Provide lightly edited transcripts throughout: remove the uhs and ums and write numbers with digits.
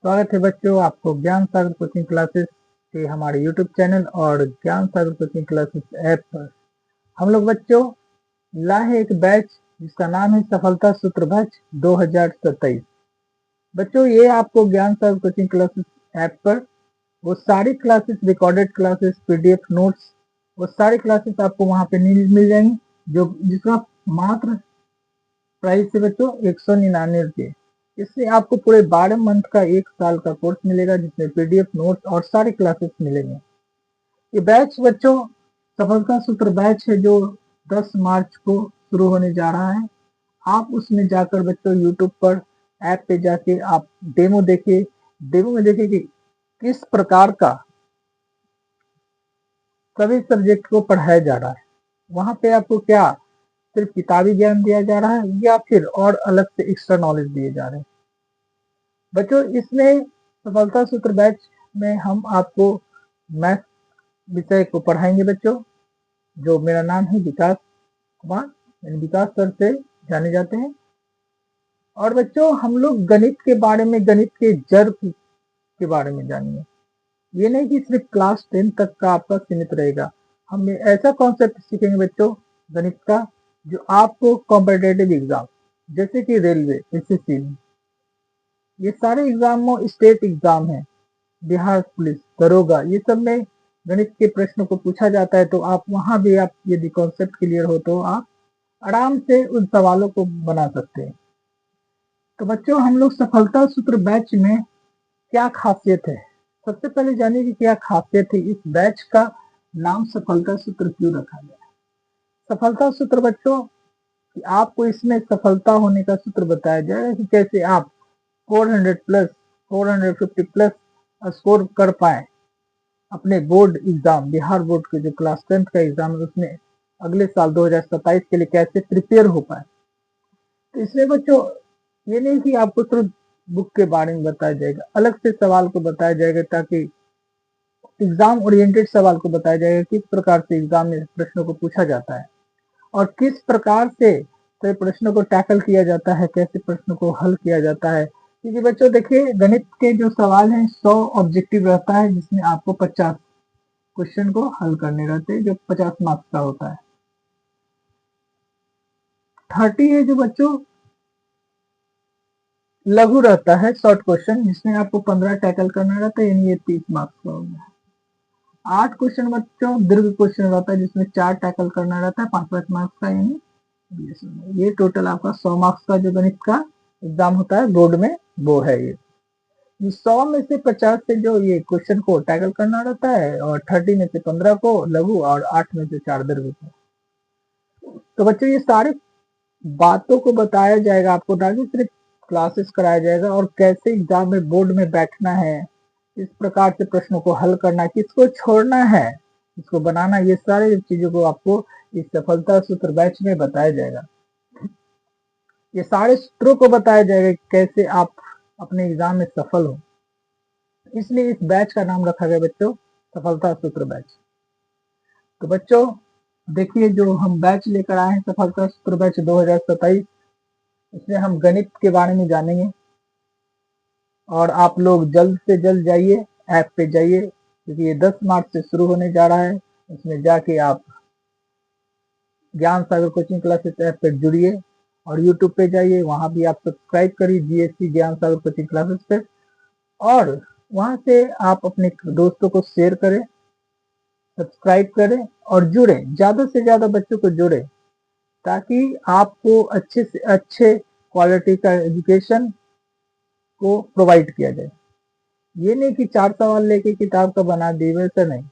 स्वागत है बच्चों आपको ज्ञान सागर कोचिंग क्लासेस के हमारे यूट्यूब चैनल और ज्ञान सागर कोचिंग क्लासेस ऐप पर। हम लोग बच्चों लाए हैं एक बैच जिसका नाम है सफलता सूत्र बैच 2027। बच्चों ये आपको ज्ञान सागर कोचिंग क्लासेस ऐप पर वो सारी classes, recorded classes, PDF notes, वो सारी क्लासेस आपको वहां पे मिल जाएंगी, जो जिसका मात्र प्राइस है बच्चों 199 रुपये। इससे आपको पूरे 12 मंथ का 1 साल का कोर्स मिलेगा, जिसमें पीडीएफ नोट्स और सारे क्लासेस मिलेंगे। ये बैच बच्चों सफलता सूत्र बैच है जो 10 मार्च को शुरू होने जा रहा है। आप उसमें जाकर बच्चों यूट्यूब पर ऐप पे जाके आप डेमो देखिए। डेमो में देखिए कि किस प्रकार का सभी सब्जेक्ट को पढ़ाया जा रहा है। वहां पे आपको क्या सिर्फ किताबी ज्ञान दिया जा रहा है या फिर और अलग से एक्स्ट्रा नॉलेज दिए जा रहे हैं। बच्चों इसमें सफलता सूत्र बैच में हम आपको मैथ विषय को पढ़ाएंगे बच्चों, जो मेरा नाम है विकास कुमार, विकास सर से जाने जाते हैं। और बच्चों हम लोग गणित के बारे में, गणित के जड़ के बारे में जानेंगे। ये नहीं कि सिर्फ क्लास 10 तक का आपका सीमित रहेगा। हम ऐसा कॉन्सेप्ट सीखेंगे बच्चों गणित का जो आपको कॉम्पिटेटिव एग्जाम जैसे कि रेलवे, एसएससी, ये सारे एग्जामों, स्टेट एग्जाम है, बिहार पुलिस, दरोगा, ये सब में गणित के प्रश्नों को पूछा जाता है। तो आप वहां भी आप यदि कॉन्सेप्ट क्लियर हो तो आप आराम से उन सवालों को बना सकते हैं। तो बच्चों हम लोग सफलता सूत्र बैच में क्या खासियत है, सबसे पहले जानिए कि क्या खासियत है, इस बैच का नाम सफलता सूत्र क्यों रखा गया। सफलता सूत्र बच्चों कि आपको इसमें सफलता होने का सूत्र बताया जाएगा कि कैसे आप 400 प्लस, 450 प्लस स्कोर कर पाए अपने बोर्ड एग्जाम, बिहार बोर्ड के जो क्लास 10 का एग्जाम है उसमें अगले साल 2027 के लिए कैसे प्रिपेयर हो पाए। तो इसमें बच्चों ये नहीं कि आपको सिर्फ बुक के बारे में बताया जाएगा, अलग से सवाल को बताया जाएगा, ताकि एग्जाम ओरिएंटेड सवाल को बताया जाएगा किस प्रकार से एग्जाम में प्रश्नों को पूछा जाता है और किस प्रकार से तो प्रश्नों को टैकल किया जाता है, कैसे प्रश्नों को हल किया जाता है। क्योंकि बच्चों देखिए गणित के जो सवाल हैं 100 ऑब्जेक्टिव रहता है, जिसमें आपको 50 क्वेश्चन को हल करने रहते हैं, जो 50 मार्क्स का होता है। 30 है जो बच्चों लघु रहता है, शॉर्ट क्वेश्चन, जिसमें आपको 15 टैकल करना रहता है, यानी ये 30 मार्क्स का हो गया। 8 क्वेश्चन बच्चों दीर्घ क्वेश्चन रहता है, जिसमें 4 टैकल करना रहता है, 5-5 मार्क्स का, यानी ये टोटल आपका 100 मार्क्स का जो गणित का एग्जाम होता है बोर्ड में, वो है ये 100 में से 50 से जो ये क्वेश्चन को टैकल करना रहता है, और 30 में से 15 को लघु, और 8 में से 4 दीर्घ को। तो बच्चों ये सारे बातों को बताया जाएगा आपको, ना कि सिर्फ क्लासेस कराया जाएगा, और कैसे एग्जाम में बोर्ड में बैठना है, किस प्रकार से प्रश्नों को हल करना, किसको छोड़ना है, किसको बनाना, ये सारी चीजों को आपको इस सफलता सूत्र बैच में बताया जाएगा। ये सारे सूत्रों को बताया जाएगा कैसे आप अपने एग्जाम में सफल हो, इसलिए इस बैच का नाम रखा गया बच्चों सफलता सूत्र बैच। तो बच्चों देखिए जो हम बैच लेकर आए हैं सफलता सूत्र बैच 2027, इसमें हम गणित के बारे में जानेंगे। और आप लोग जल्द से जल्द जाइए, ऐप पे जाइए, क्योंकि ये 10 मार्च से शुरू होने जा रहा है। इसमें जाके आप ज्ञान सागर कोचिंग क्लासेस ऐप पे जुड़िए, और यूट्यूब पे जाइए, वहां भी आप सब्सक्राइब करिए जीएससी ज्ञान सागर कोचिंग क्लासेस पे, और वहां से आप अपने दोस्तों को शेयर करें, सब्सक्राइब करें और जुड़े, ज्यादा से ज्यादा बच्चों को जुड़े, ताकि आपको अच्छे से अच्छे क्वालिटी का एजुकेशन को प्रोवाइड किया जाए। ये नहीं कि 4 सवाल लेके किताब का बना दिए, वैसा नहीं।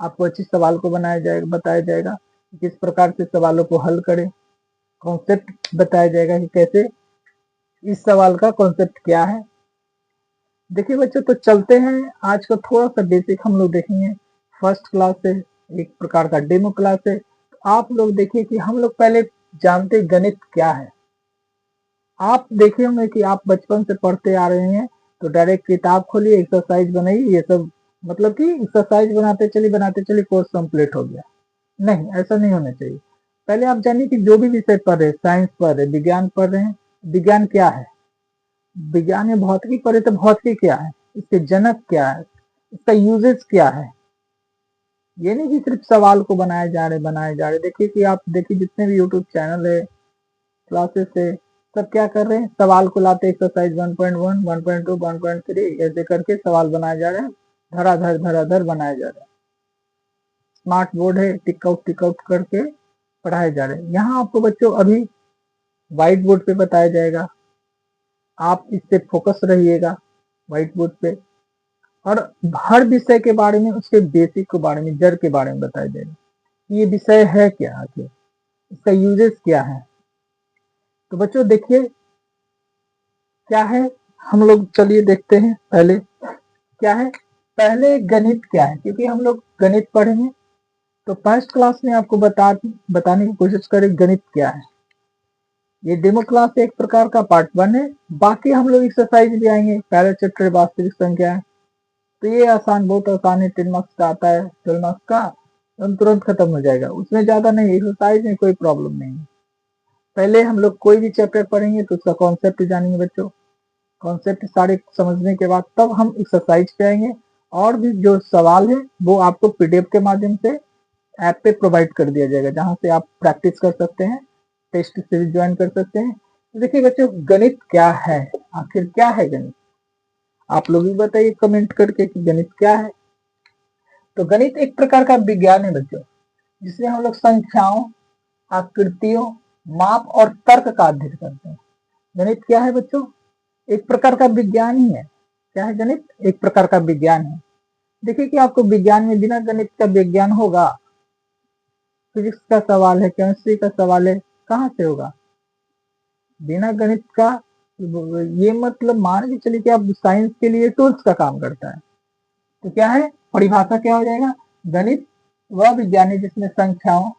आपको अच्छे सवाल को बनाया जाएगा, बताया जाएगा किस प्रकार से सवालों को हल करें, कॉन्सेप्ट बताया जाएगा कि कैसे इस सवाल का कॉन्सेप्ट क्या है। देखिए बच्चों तो चलते हैं, आज का थोड़ा सा बेसिक हम लोग देखेंगे। फर्स्ट क्लास है, एक प्रकार का डेमो क्लास है। तो आप लोग देखिए कि हम लोग पहले जानते गणित क्या है। आप देखे होंगे कि आप बचपन से पढ़ते आ रहे हैं, तो डायरेक्ट किताब खोलिए, एक्सरसाइज बनाइए, ये सब मतलब कि एक्सरसाइज बनाते चलिए कोर्स कंप्लीट हो गया। नहीं, ऐसा नहीं होना चाहिए। पहले आप जानिए कि जो भी विषय पढ़ रहे हैं, साइंस पढ़ रहे हैं, विज्ञान पढ़ रहे हैं, विज्ञान क्या है, विज्ञान में भौतिकी पढ़े तो भौतिकी क्या है, इसके जनक क्या है, इसका यूजेस क्या है। ये नहीं कि सिर्फ सवाल को बनाए जा रहे। देखिए कि आप देखिए जितने भी यूट्यूब चैनल है, क्लासेस है, सब क्या कर रहे हैं, सवाल को लाते एक्सरसाइज 1.1, 1.2, 1.3 ऐसे करके सवाल बनाए जा रहे हैं, धराधर बनाए जा रहे हैं। स्मार्ट बोर्ड है, टिक आउट करके पढ़ाए जा रहे हैं। यहाँ आपको बच्चों अभी व्हाइट बोर्ड पे बताया जाएगा, आप इससे फोकस रहिएगा व्हाइट बोर्ड पे, और हर विषय के बारे में, उसके बेसिक के बारे में, जड़ के बारे में बताया जाएगा। ये विषय है क्या, आखिर इसका यूजेस क्या है। तो बच्चों देखिए क्या है, हम लोग चलिए देखते हैं पहले क्या है। पहले गणित क्या है, क्योंकि हम लोग गणित पढ़ेंगे तो फर्स्ट क्लास में आपको बताने की कोशिश करें गणित क्या है। ये डेमो क्लास एक प्रकार का पार्ट 1 है, बाकी हम लोग एक्सरसाइज भी आएंगे। पहले चैप्टर वास्तविक संख्या है, तो ये आसान, बहुत आसान है, 10 मार्क्स का आता है, 12 मार्क्स का, तुरंत खत्म हो जाएगा, उसमें ज्यादा नहीं, एक्सरसाइज में कोई प्रॉब्लम नहीं है। पहले हम लोग कोई भी चैप्टर पढ़ेंगे तो उसका कॉन्सेप्ट जानेंगे बच्चों, कॉन्सेप्ट सारे समझने के बाद तब हम एक्सरसाइज पे आएंगे, और भी जो सवाल है वो आपको पीडीएफ के माध्यम से ऐप पे प्रोवाइड कर दिया जाएगा, जहां से आप प्रैक्टिस कर सकते हैं, टेस्ट सीरीज ज्वाइन कर सकते हैं। तो देखिए बच्चों गणित क्या है, आखिर क्या है गणित, आप लोग भी बताइए कमेंट करके कि गणित क्या है। तो गणित एक प्रकार का विज्ञान है बच्चों, जिसमें हम लोग संख्याओं, आकृतियों, माप और तर्क का अध्ययन करते हैं। गणित क्या है बच्चों, एक प्रकार का विज्ञान ही है। क्या है गणित, एक प्रकार का विज्ञान है। देखिए कि आपको विज्ञान में बिना गणित का विज्ञान होगा, फिजिक्स का सवाल है, केमिस्ट्री का सवाल है, कहाँ से होगा बिना गणित का। ये मतलब मान के चलिए कि आप साइंस के लिए टूल्स का काम करता है, तो क्या है, परिभाषा क्या हो जाएगा, गणित वह विज्ञान है जिसमें संख्याओं,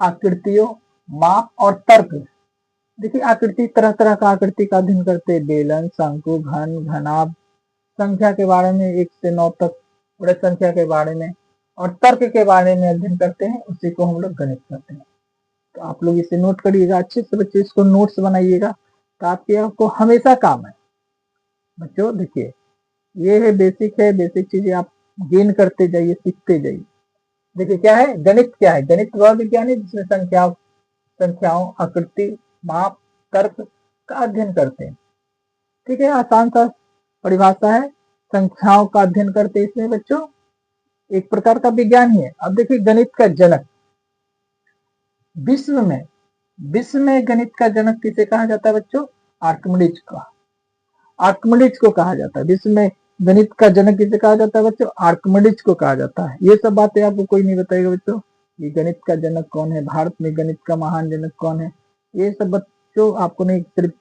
आकृतियों, माप और तर्क। देखिए आकृति, तरह तरह का आकृति का अध्ययन करते हैं, बेलन, शंकु, घन, घनाभ, संख्या के बारे में 1 से 9 तक, बड़े संख्या के बारे में, और तर्क के बारे में अध्ययन करते हैं, उसी को हम लोग गणित कहते हैं। तो आप लोग इसे नोट करिएगा अच्छे से बच्चे, इसको नोट्स बनाइएगा, तो आपको हमेशा काम है बच्चों। देखिए ये है बेसिक है, बेसिक चीजें आप गेन करते जाइए, सीखते जाइए। देखिए क्या है गणित, क्या है गणित, वह विज्ञान है जिसमें संख्याओं, आकृति, माप, तर्क का अध्ययन करते हैं। ठीक है, आसान सा परिभाषा है, संख्याओं का अध्ययन करते हैं इसमें बच्चों, एक प्रकार का विज्ञान ही है। अब देखिए गणित का जनक, विश्व में गणित का जनक किसे कहा जाता है बच्चों, आर्किमिडीज का, आर्किमिडीज को कहा जाता है। विश्व में गणित का जनक किसे कहा जाता है बच्चों, आर्किमिडीज को कहा जाता है। ये सब बातें आपको कोई नहीं बताएगा बच्चों, ये गणित का जनक कौन है, भारत में गणित का महान जनक कौन है, ये सब बच्चों आपको नहीं, सिर्फ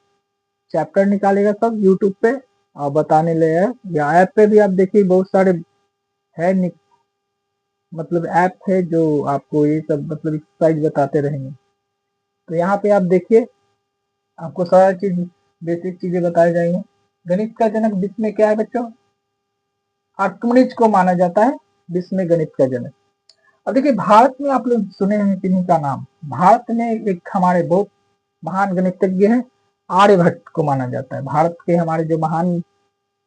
चैप्टर निकालेगा सब यूट्यूब पे और बताने ले आए, या ऐप पे भी आप देखिए बहुत सारे है, मतलब ऐप है जो आपको ये सब मतलब एक्सरसाइज बताते रहेंगे। तो यहाँ पे आप देखिए आपको सारा चीज, बेसिक चीजें बताई जाएंगे। गणित का जनक विश्व में क्या है बच्चों, आर्किमिडीज को माना जाता है विश्व में गणित का जनक। अब देखिए भारत में आप लोग सुने हैं किन्हीं का नाम, भारत में एक हमारे बहुत महान गणितज्ञ है, आर्यभट्ट को माना जाता है। भारत के हमारे जो महान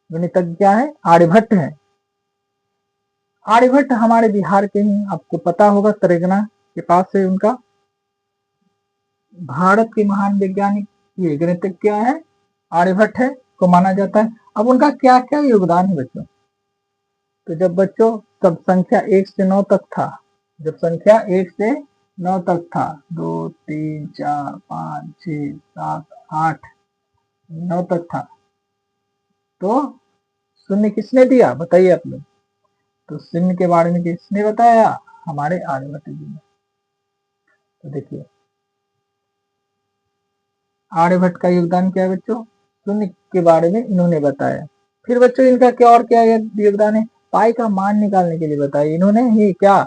गणितज्ञ क्या है, आर्यभट्ट है। आर्यभट्ट हमारे बिहार के ही, आपको पता होगा तरेगना के पास है उनका। भारत के महान वैज्ञानिक ये गणितज्ञ क्या है, आर्यभट्ट है, को माना जाता है। अब उनका क्या क्या योगदान है बच्चों, तो जब बच्चों तब संख्या 1 से 9 तक था, जब संख्या 1 से 9 तक था, 2 3 4 5 6 7 8 9 तक था, तो शून्य किसने दिया बताइए आप लोग, तो शून्य के बारे में किसने बताया, हमारे आर्यभट्ट जी ने। तो देखिए आर्यभट्ट का योगदान क्या है बच्चों, शून्य के बारे में इन्होंने बताया। फिर बच्चों इनका क्या और क्या योगदान है, पाई का मान निकालने के लिए बताया इन्होंने ही, क्या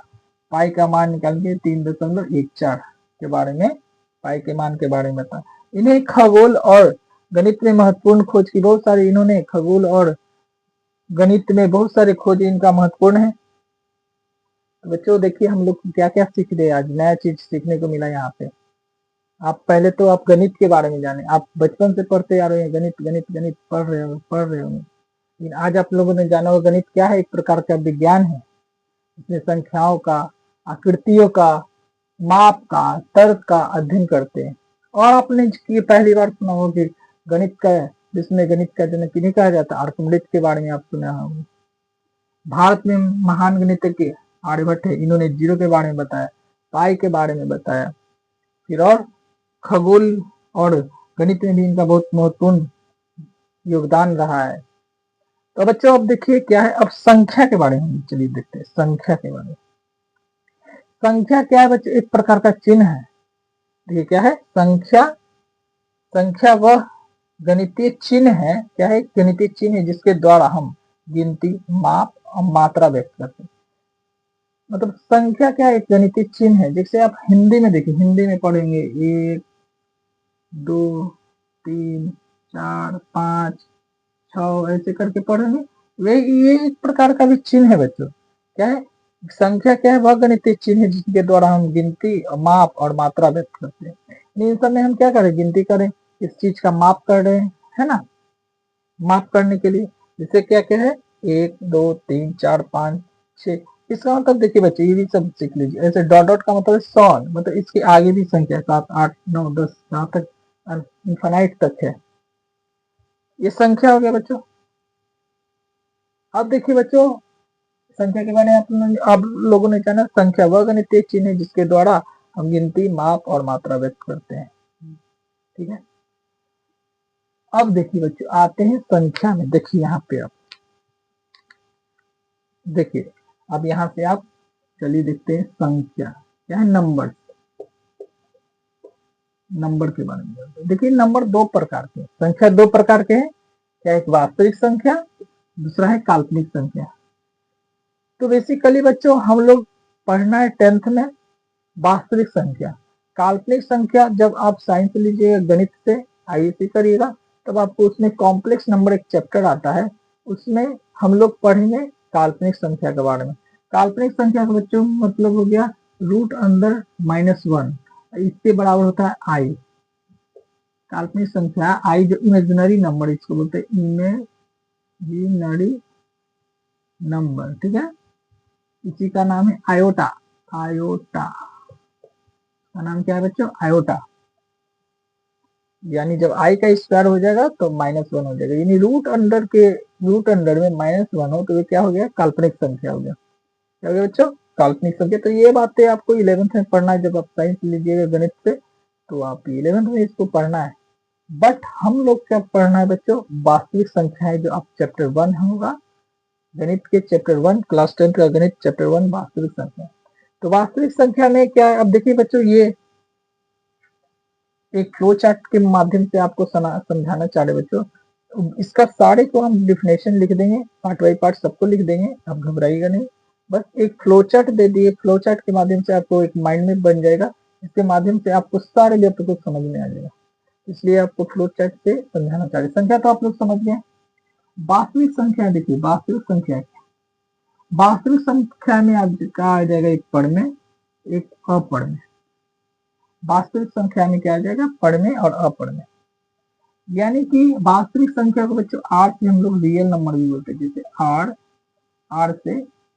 पाई का मान निकालने के 3.14 के बारे में, पाई के मान के बारे में बताया। इन्हें खगोल और गणित में महत्वपूर्ण खोज की, बहुत सारी इन्होंने खगोल और गणित में बहुत सारे खोज इनका महत्वपूर्ण है। तो बच्चों देखिए हम लोग क्या क्या सीख रहे, आज नया चीज सीखने को मिला यहाँ पे आप पहले तो आप गणित के बारे में जाने, आप बचपन से पढ़ते आ रहे हैं, गणित गणित गणित पढ़ रहे हो, लेकिन आज आप लोगों ने जाना होगा गणित क्या है, एक प्रकार का विज्ञान है। इसमें संख्याओं का, आकृतियों का, माप का, तर्क का अध्ययन करते हैं। और आपने ये पहली बार सुना होगा कि गणित का, जिसमें गणित का जनक किन्हें कहा जाता है, आर्किमिडीज के बारे में आप सुना होगा। भारत में महान गणितज्ञ आर्यभट्ट है, इन्होंने जीरो के बारे में बताया, पाई के बारे में बताया, फिर और खगोल और गणित में भी इनका बहुत महत्वपूर्ण योगदान रहा है। तो बच्चों अब देखिए क्या है, अब संख्या के बारे में चलिए देखते हैं। संख्या के बारे में, संख्या क्या है बच्चों, एक प्रकार का चिन्ह है। देखिए क्या है संख्या, संख्या वह गणितीय चिन्ह है, क्या है, गणितीय चिन्ह है जिसके द्वारा हम गिनती, माप और मात्रा व्यक्त करते हैं। मतलब संख्या क्या है, एक गणितीय चिन्ह है। जैसे आप हिंदी में देखिए, हिंदी में पढ़ेंगे 1 2 3 4 5 6 ऐसे करके पढ़ेंगे। वे ये एक प्रकार का भी चिन्ह है बच्चों। क्या है संख्या, क्या है, वह गणितीय चिन्ह है जिसके द्वारा हम गिनती, माप और मात्रा व्यक्त करते हैं। इन सब में हम क्या करें, गिनती करें, इस चीज का माप कर रहे हैं, है ना। माप करने के लिए जैसे क्या क्या है, 1 2 3 4 5 6, इसका मतलब देखिए बच्चे ये भी सब सीख लीजिए। ऐसे डॉट डॉट का मतलब 100, मतलब इसके आगे भी संख्या 7 8 9 10 जहां तक इन्फानाइट तक है, ये संख्या हो गया बच्चों। अब देखिए बच्चों, संख्या के बारे में आप लोगों ने जाना, संख्या वह गणितीय चिन्ह है जिसके द्वारा हम गिनती, माप और मात्रा व्यक्त करते हैं। ठीक है, अब देखिए बच्चों आते हैं संख्या में। देखिए यहाँ पे आप देखिए, अब यहाँ से आप चलिए देखते हैं संख्या क्या है, नंबर। नंबर के बारे में देखिए, नंबर दो प्रकार के, संख्या दो प्रकार के हैं। क्या, एक वास्तविक संख्या, दूसरा है काल्पनिक संख्या। तो बेसिकली बच्चों हम लोग पढ़ना है 10th में वास्तविक संख्या। काल्पनिक संख्या जब आप साइंस लीजिएगा, गणित से आईएससी करिएगा, तब आपको उसमें कॉम्प्लेक्स नंबर एक चैप्टर आता है, उसमें हम लोग पढ़ेंगे काल्पनिक संख्या के बारे में। काल्पनिक संख्या का बच्चों मतलब हो गया रूट अंदर -1, इसके बराबर होता है आई। काल्पनिक संख्या आई जो इमेजिनरी नंबर, इसको बोलते हैं इमेजिनरी नंबर। ठीक है, इसी का नाम है आयोटा। आयोटा का नाम क्या है बच्चों, आयोटा। यानी जब आई का स्क्वायर हो जाएगा तो -1 हो जाएगा, यानी रूट अंडर में -1 हो तो ये क्या हो गया, काल्पनिक संख्या हो गया। क्या हो गया बच्चों, काल्पनिक संख्या। तो ये बातें आपको 11th में पढ़ना है, जब आप साइंस लीजिएगा गणित से तो आप 11th में इसको पढ़ना है। बट हम लोग क्या पढ़ना है बच्चों, वास्तविक संख्या है, जो आप चैप्टर 1 होगा गणित के, चैप्टर 1 क्लास 10 का गणित चैप्टर 1 वास्तविक संख्या। तो वास्तविक संख्या में क्या है, अब देखिए बच्चों, ये एक फ्लो चार्ट के माध्यम से आपको समझाना चाह रहे बच्चों। इसका सारे को हम डिफिनेशन लिख देंगे, पार्ट बाई पार्ट सबको लिख देंगे, आप घबराइएगा नहीं। बस एक फ्लो चार्ट दे दिए, फ्लो चार्ट के माध्यम से आपको एक माइंड में बन जाएगा, इसके माध्यम से आपको सारे लेवल को समझ में आ जाएगा। इसलिए आपको फ्लो चार्ट से समझाना चाह रहे। संख्या तो आप लोग समझ गए। वास्तविक संख्या देखिए, वास्तविक संख्या, वास्तविक संख्या में आपका आ जाएगा एक पढ़ में, एक अपढ़ में। वास्तविक संख्या में क्या आ जाएगा, पढ़ में और अपढ़ में। यानी कि वास्तविक संख्या को बच्चों आर से हम लोग रियल नंबर भी बोलते हैं, जैसे आर से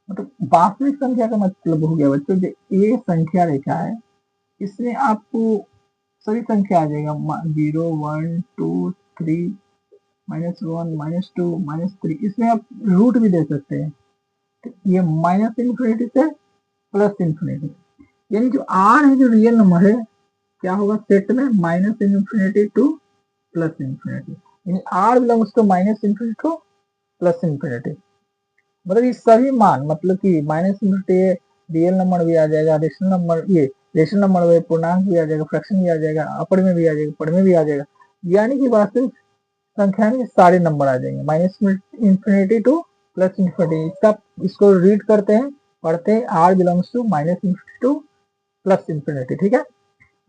मतलब वास्तविक संख्या का मतलब हो गया बच्चों, जो ये संख्या रेखा है इसमें आपको सभी संख्या आ जाएगा, 0 1 2 3 -1 -2 -3, इसमें आप रूट भी दे सकते हैं। तो ये -इंफिनिटी से +इंफिनिटी, यानी जो आर है, जो रियल नंबर है, क्या होगा सेट में -इंफिनिटी टू +इंफिनिटी, यानी R belongs to -infinity to +infinity. मतलब ये सभी मान, मतलब कि -इंफिनिटी रियल नंबर भी आ जाएगा, रेशनल नंबर, ये रेशनल नंबर में पूर्णांक भी आ जाएगा, फ्रैक्शन भी आ जाएगा, अपर में भी आ जाएगा, पढ़ में भी आ जाएगा। यानी कि वास्तविक संख्या में सारे नंबर आ जाएंगे, -इंफिनिटी टू +इंफिनिटी। इसको रीड करते हैं, पढ़ते हैं, R belongs to -infinity to +infinity. ठीक है,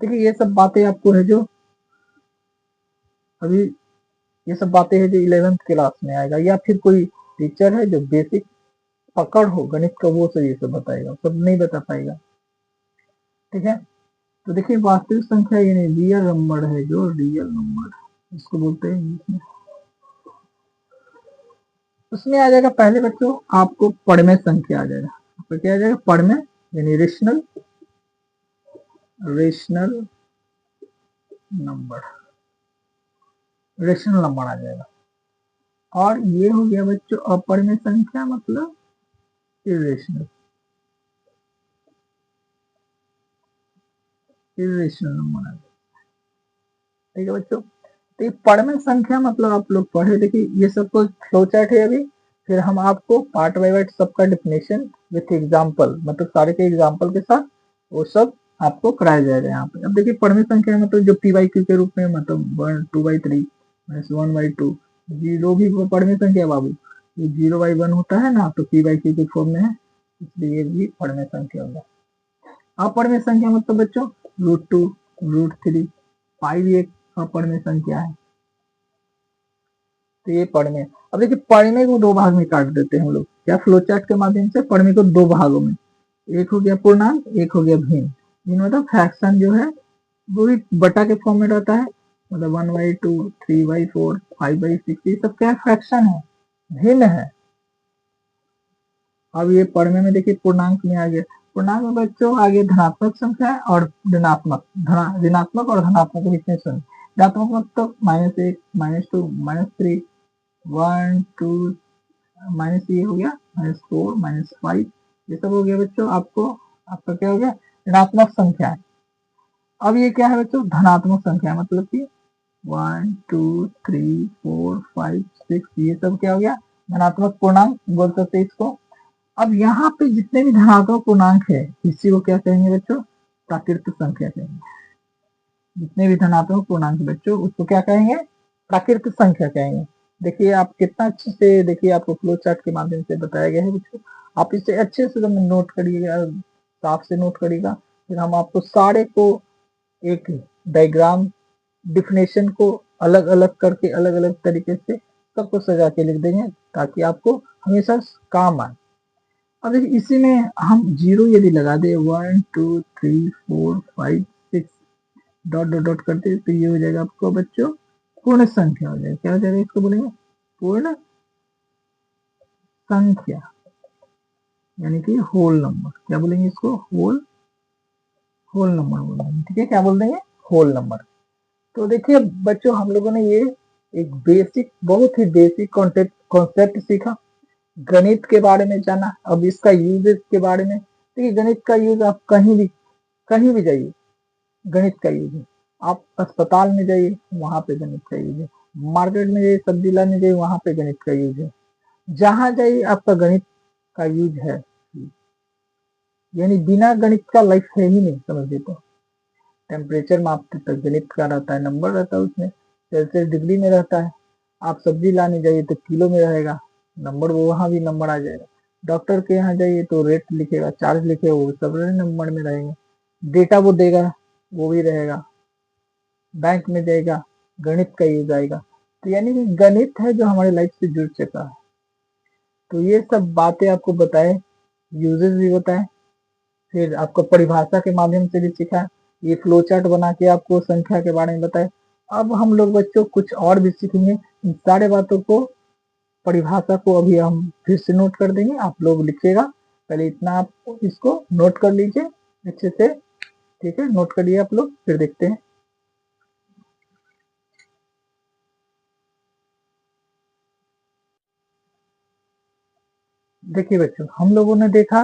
देखिए ये सब बातें आपको है जो अभी, ये सब बातें है जो 11th क्लास में आएगा, या फिर कोई टीचर है जो बेसिक पकड़ हो गणित का, वो सब ये सब बताएगा, सब नहीं बता पाएगा। ठीक है, तो देखिए वास्तविक संख्या यानी रियल नंबर है, जो रियल नंबर इसको बोलते हैं। उसमें आ जाएगा पहले बच्चों आपको पढ़ संख्या आ जाएगा, तो क्या आ जाएगा पढ़ यानी रेशनल नंबर, रेशनल नंबर आ जाएगा। और ये हो गया बच्चों अपरिमेय संख्या मतलब इरेशनल नंबर आ जाएगा। ठीक है बच्चों, तो ये पढ़ संख्या मतलब आप लोग पढ़े, देखिए ये सब कुछ फ्लो चार्ट है अभी, फिर हम आपको पार्ट बाय पार्ट सबका डेफिनेशन विथ एग्जांपल मतलब सारे के एग्जांपल के साथ वो सब आपको कराया जाएगा यहाँ पे। अब देखिए पढ़ संख्या मतलब जो पी बाई क्यू के रूप में मतलब 1 2/3 -1/2 जीरो भी वो पढ़ संख्या बाबू, ये 0/1 होता है ना, तो पी बाई क्यू के फॉर्म में है, इसलिए ये भी पढ़ संख्या होगा। अपरिमेय संख्या मतलब बच्चों √2 √3 5 एक अपरिमेय संख्या है। तो ये पढ़ने, अब देखिए पढ़ने को दो भाग में काट देते हैं हम लोग, क्या फ्लो चार्ट के माध्यम से पढ़ने को दो भागों में, एक हो गया पूर्णांक, एक हो गया भिन्न। भिन्न मतलब फ्रैक्शन जो है वो भी बटा के फॉर्म में रहता है, मतलब 1/2 3/4 5/6 ये सब क्या फ्रैक्शन है, भिन्न है। अब ये पढ़ने में देखिए पूर्णांक में आ गया, पूर्णांक में बच्चों आगे धनात्मक संख्या है और ऋणात्मक, ऋणात्मक और धनात्मक के बीच में संख्या, ऋणात्मक मतलब -1 -2 -3 1 2 माइनस ये हो गया -4 -5 ये सब हो गया बच्चों, आपका क्या हो गया ऋणात्मक संख्या है। अब ये क्या है बच्चों धनात्मक संख्या, मतलब कि 1 2 3 4 5 6 ये सब क्या हो गया धनात्मक पूर्णांक बोल सकते हैं इसको। अब यहाँ पे जितने भी धनात्मक पूर्णांक है इसी को क्या कहेंगे बच्चों प्राकृत संख्या कहेंगे। जितने भी धनात्मक पूर्णांक बच्चों उसको क्या कहेंगे प्राकृत संख्या कहेंगे। देखिए आप कितना अच्छे से, देखिए आपको फ्लो चार्ट के माध्यम से बताया गया है बच्चों, आप इसे अच्छे से नोट करिएगा, साफ से नोट करिएगा, फिर हम आपको सारे को एक डायग्राम डिफिनेशन को अलग अलग करके अलग अलग तरीके से सबको सजा के लिख देंगे ताकि आपको हमेशा काम आए। अब देखिए इसी में हम जीरो यदि लगा दे 1 2 3 4 5 6 डॉट डॉट डॉट करते तो ये हो जाएगा आपको बच्चों पूर्ण संख्या हो जाएगा। क्या हो जाएगा इसको बोलेंगे पूर्ण संख्या यानी कि होल नंबर। क्या बोलेंगे इसको होल नंबर बोलेंगे। ठीक है क्या बोल देंगे होल नंबर। तो देखिए बच्चों हम लोगों ने ये एक बेसिक बहुत ही बेसिक कॉन्सेप्ट सीखा, गणित के बारे में जाना। अब इसका यूजेस के बारे में, देखिए गणित का यूज आप कहीं भी जाइए गणित का यूज है, आप अस्पताल में जाइए वहां पे गणित का यूज है, मार्केट में जाइए सब्जी लाने जाइए वहां पे गणित का यूज है, जहां जाइए आपका गणित का यूज है, यानी बिना गणित का लाइफ है ही नहीं समझिए। तो टेम्परेचर मापते तक गणित का रहता है, नंबर रहता है उसमें, सेल्सियस डिग्री में रहता है। आप सब्जी लाने जाइए तो किलो में रहेगा नंबर, वो वहां भी नंबर आ जाएगा। डॉक्टर के यहाँ जाइए तो रेट लिखेगा, चार्ज लिखेगा, वो सब नंबर में रहेंगे। डेटा वो देगा वो भी रहेगा। बैंक में जाएगा गणित का यूज आएगा। तो यानी कि गणित है जो हमारे लाइफ से जुड़ चुका है। तो ये सब बातें आपको बताए, यूजेस भी बताए, फिर आपको परिभाषा के माध्यम से भी सिखाए, ये फ्लो चार्ट बना के आपको संख्या के बारे में बताए। अब हम लोग बच्चों कुछ और भी सीखेंगे, इन सारे बातों को परिभाषा को अभी हम फिर से नोट कर देंगे, आप लोग लिखिएगा। पहले इतना आप इसको नोट कर लीजिए अच्छे से, ठीक है नोट करिए आप लोग, फिर देखते हैं। देखिए बच्चों हम लोगों ने देखा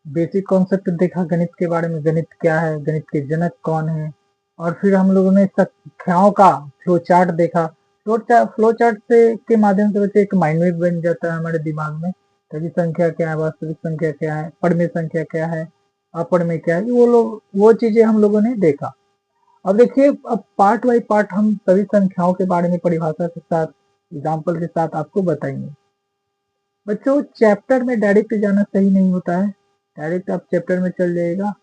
बेसिक कॉन्सेप्ट, देखा गणित के बारे में, गणित क्या है, गणित के जनक कौन है, और फिर हम लोगों ने संख्याओं का फ्लो चार्ट देखा। फ्लो चार्ट से के माध्यम से बच्चे एक माइंड मैप बन जाता है हमारे दिमाग में, तभी संख्या क्या है, वास्तविक संख्या क्या है, पढ़ संख्या क्या है, अपढ़ में क्या है, वो चीजें हम लोगों ने देखा। अब देखिए अब पार्ट बाई पार्ट हम सभी संख्याओं के बारे में परिभाषा के साथ एग्जाम्पल के साथ आपको बताएंगे। बच्चों चैप्टर में डायरेक्ट जाना सही नहीं होता है, डायरेक्ट आप चैप्टर में चल जाइएगा,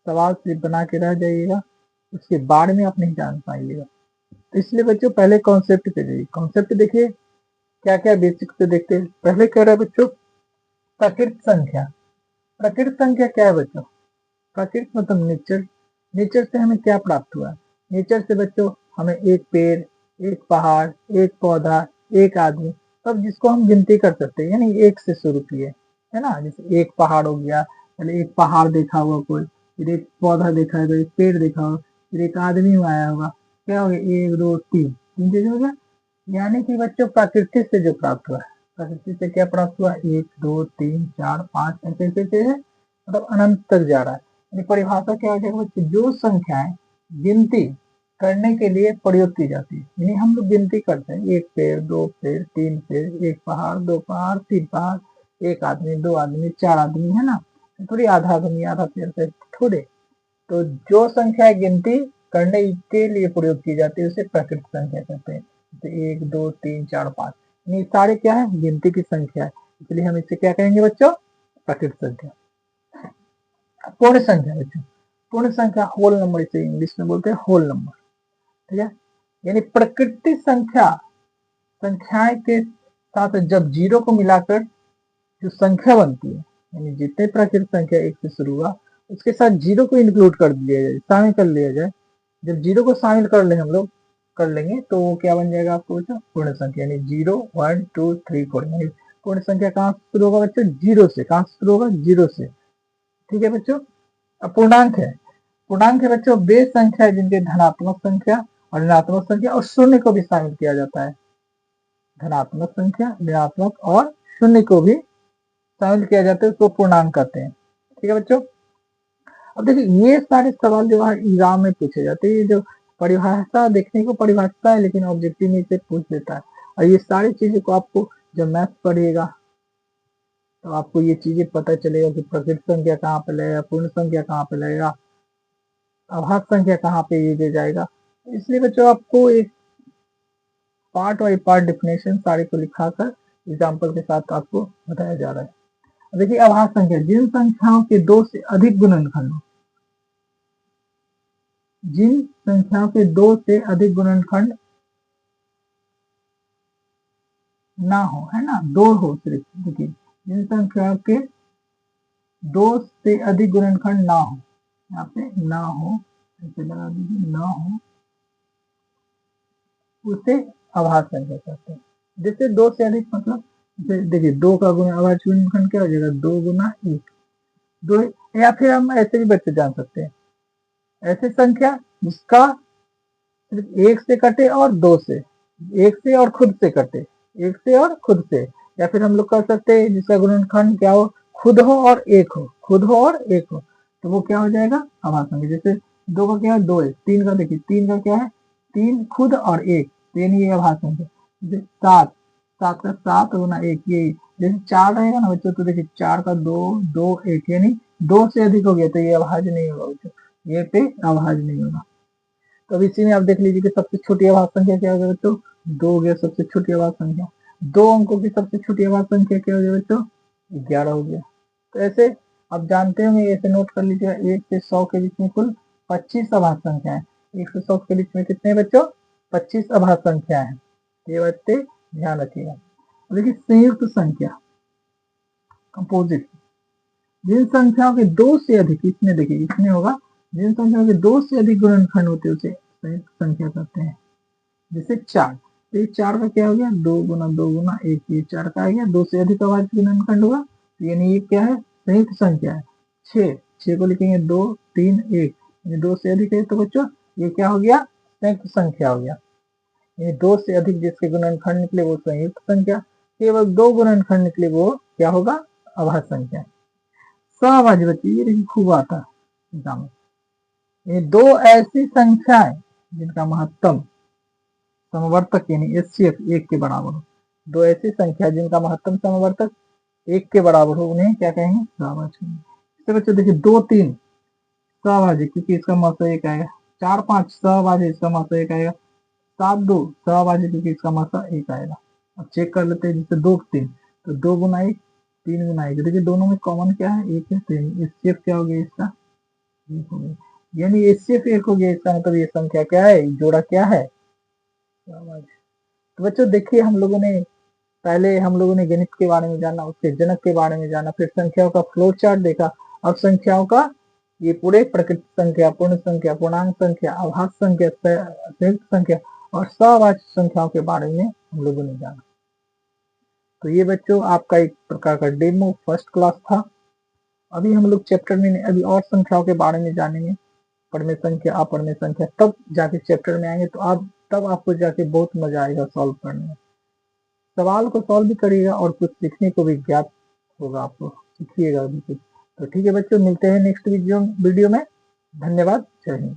सवाल सिर्फ बना के रह जाइएगा, उसके बारे में आप नहीं जान पाइएगा। तो इसलिए बच्चों पहले कॉन्सेप्ट पे जाइए। कॉन्सेप्ट देखिए क्या क्या बेसिक से देखते हैं। पहले कह रहा है बच्चों प्रकृत संख्या। प्रकृत संख्या क्या है बच्चों, प्रकृत मतलब नेचर, नेचर से हमें क्या प्राप्त हुआ? नेचर से बच्चों हमें एक पेड़, एक पहाड़, एक पौधा, एक आदमी, सब जिसको हम गिनती कर सकते हैं, यानी एक से शुरू किए, है ना? जैसे एक पहाड़ हो गया, पहले एक पहाड़ देखा होगा कोई, फिर एक पौधा देखा होगा, एक पेड़ देखा होगा, फिर एक आदमी आया होगा, क्या हो गया? एक, दो, तीन, तीन चीजें हो गया। यानी कि बच्चों प्रकृति से जो प्राप्त हुआ है, प्रकृति से क्या प्राप्त हुआ? एक, दो, तीन, चार, पांच, ऐसे ऐसे ऐसे है, मतलब अनंत तक जा रहा है। यानी परिभाषा क्या हो जाएगा बच्चों? जो संख्याएं गिनती करने के लिए प्रयोग की जाती है, यानी हम लोग गिनती करते हैं, एक पेड़, दो पेड़, तीन पेड़, एक पहाड़, दो पहाड़, तीन पहाड़, एक आदमी, दो आदमी, चार आदमी, है ना? थोड़ी आधा आदमी, आधा पेड़ से थोड़े। तो जो संख्या गिनती करने के लिए प्रयोग की जाती है उसे प्रकृत संख्या कहते हैं। जैसे एक, दो, तीन, चार, पांच, ये सारे क्या है? गिनती की संख्या है, इसलिए हम इसे क्या कहेंगे बच्चों? प्रकृत संख्या। पूर्ण संख्या बच्चों, पूर्ण संख्या होल नंबर, इसे इंग्लिश में बोलते हैं होल नंबर, ठीक है? यानी प्रकृति संख्या, संख्याएं के साथ जब जीरो को मिलाकर जो संख्या बनती है, यानी जितने प्राकृतिक संख्या एक से शुरू हुआ उसके साथ जीरो को इंक्लूड कर दिया जाए, शामिल कर लिया जाए। जब जीरो को शामिल कर ले हम लोग कर लेंगे तो वो क्या बन जाएगा आपको बच्चों? पूर्ण संख्या, यानी 0, 1, 2, 3, 4। यानी पूर्ण संख्या कहाँ से शुरू होगा बच्चों? जीरो से। कहाँ से शुरू होगा? जीरो से, ठीक है बच्चों? अब पूर्णांक है, पूर्णांक है बच्चों वे संख्या जिनके धनात्मक संख्या और ऋणात्मक संख्या और शून्य को भी शामिल किया जाता है। धनात्मक संख्या, ऋणात्मक और शून्य को भी शामिल किया जाता है, उसको पूर्णांक कहते हैं, ठीक है बच्चों? अब देखिए ये सारे सवाल जो है एग्जाम में पूछे जाते हैं, जो परिभाषा देखने को परिभाषा है लेकिन ऑब्जेक्टिव में से पूछ लेता है। और ये सारी चीजें को आपको जब मैथ पढ़िएगा तो आपको ये चीजें पता चलेगा कि प्रकृत संख्या कहाँ पे लगेगा, पूर्ण संख्या कहाँ पे लगेगा, अभाज्य संख्या कहाँ पे ये दे जाएगा। इसलिए बच्चों आपको एक पार्ट बाई पार्ट डिफिनेशन सारे को लिखा कर एग्जाम्पल के साथ आपको बताया जा रहा है। देखिए अभाज्य संख्या, जिन संख्याओं के दो से अधिक गुणनखंड, जिन संख्याओं के दो से अधिक गुणनखंड ना हो, है ना, दो हो सिर्फ, देखिए जिन संख्याओं के दो से अधिक गुणनखंड ना हो, यहाँ पे ना हो, ऐसे लगा दीजिए, ना हो, उसे अभाज्य संख्या कहते हैं। जैसे दो से अधिक मतलब देखिए दो का गुना अभाज्य गुणनखंड क्या हो जाएगा? दो गुना एक, दो। या फिर हम ऐसे भी बच्चे जान सकते हैं, ऐसी संख्या जिसका सिर्फ एक से कटे और दो से, एक से और खुद से कटे, एक से और खुद से। या फिर हम लोग कह सकते हैं जिसका गुणनखंड क्या हो? खुद हो और एक हो, खुद हो और एक हो, तो वो क्या हो जाएगा? अभाज्य संख्या। जैसे दो का क्या है? दो है। तीन का देखिए, तीन का क्या है? तीन खुद और एक, यानी ये अभाज्य संख्या। जैसे सात, सात का सात गुना एक, ये जैसे चार रहेगा ना बच्चों, तो देखिए चार का दो, दो एक, यानी दो से अधिक हो गया तो ये अभाज्य नहीं होगा बच्चों, ये पे अभाज्य नहीं होगा। तो अब इसी में आप देख लीजिए कि सबसे छोटी अभाज्य संख्या क्या होगा बच्चों? दो हो गया सबसे छोटी अभाज्य संख्या। दो अंकों की सबसे छोटी अभाज्य संख्या क्या हो गया बच्चों? 11 हो गया। तो ऐसे आप जानते होंगे, ऐसे नोट कर लीजिएगा, 1 से 100 के बीच में कुल 25 अभाज्य संख्या है। 1 से 100 के बीच में कितने बच्चों? 25 अभाज्य संख्या है। ये बच्चे ध्यान रखिएगा। देखिए संयुक्त संख्या, कंपोजिट, जिन संख्याओं के दो से अधिक, इसमें देखिए इसमें होगा, जिन संख्याओं के दो से अधिक गुणनखंड होते हैं उसे संयुक्त संख्या कहते हैं। जैसे चार, तो ये चार का क्या हो गया? दो गुना एक, ये चार का आ गया, दो से अधिक अभाज्य गुणनखंड होगा, यानी ये क्या है? संयुक्त संख्या है। छह, छह को लिखेंगे दो, तीन, एक, यानी दो से अधिक है, तो बच्चों ये क्या हो गया? संयुक्त संख्या हो गया। यानी दो से अधिक जिसके गुणनखंड निकले वो संयुक्त संख्या, केवल दो गुणनखंड निकले वो क्या होगा? अभाज्य संख्या। सहभाज्य बच्चे, ये देखिए खूब आता है एग्जाम में। ये दो ऐसी संख्याएं जिनका महत्तम समवर्तक यानी एचसीएफ एक के बराबर हो, दो ऐसी संख्या जिनका महत्तम समवर्तक एक के बराबर हो, उन्हें क्या कहेंगे? सहभाज्य कहेंगे। इससे बच्चों देखिए दो तीन सहभाज्य, क्योंकि इसका महत्व एक आएगा। चार पांच सहभाज्य, इसका महत्व एक आएगा। सात दो सहभाज्य, क्योंकि इसका महत्व एक आएगा। अब चेक कर लेते हैं, जैसे दो तीन, तो दो गुना एक, तीन गुना एक, देखिए दोनों में कॉमन क्या है? एक है, तो एचसीएफ क्या हो गया इसका? एक हो गया। यानी एचसीएफ एक हो गया, इसका मतलब ये संख्या क्या है? जोड़ा क्या है? तो बच्चों देखिए हम लोगों ने पहले हम लोगों ने गणित के बारे में जाना, उसके जनक के बारे में जाना, फिर संख्याओं का फ्लो चार्ट देखा, अब संख्याओं का ये पूरे प्रकृति संख्या, पूर्ण संख्या, पूर्णांक संख्या, आभास संख्या, संयुक्त संख्या और सवाचक संख्याओं के बारे में हम लोगों ने जाना। तो ये बच्चों आपका एक प्रकार का डेमो फर्स्ट क्लास था। अभी हम लोग चैप्टर में अभी और संख्याओं के बारे में जानेंगे, पढ़ने संख्या, अपढ़ने संख्या, तब जाके चैप्टर में आएंगे तो आप तब आपको जाके बहुत मजा आएगा सॉल्व करने में। सवाल को सॉल्व भी करिएगा और कुछ सीखने को भी ज्ञात होगा, आपको सीखिएगा भी कुछ। तो ठीक है बच्चों, मिलते हैं नेक्स्ट वीडियो में। धन्यवाद, जय हिंद।